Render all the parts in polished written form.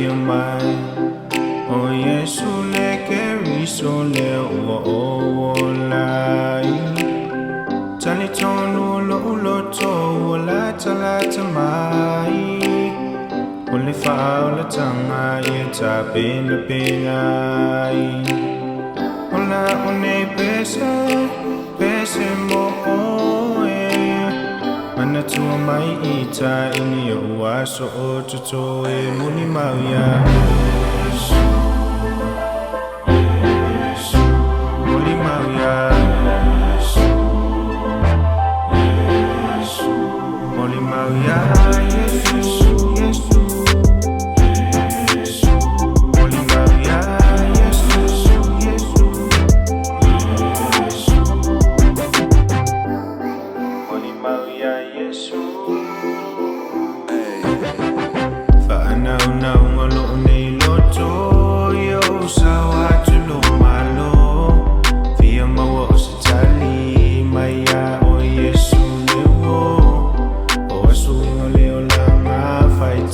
your mind. Oh Yesu le keri so le o lai. Tali tonu lo to la tala tamai. Ole fa ola tanga ye ta pena penai. Ola one pese mo oe. Mana tua mai ita ini o aso o tuto e Molimau Ia Iesu. Molimau Ia Iesu. Molimau Ia Iesu.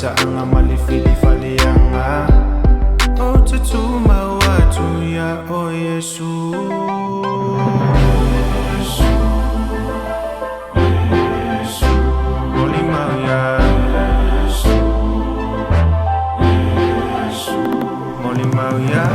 Ang malifili falianga o tutuma watu ya o Yesu. Molimau Ia Iesu. Molimau Ia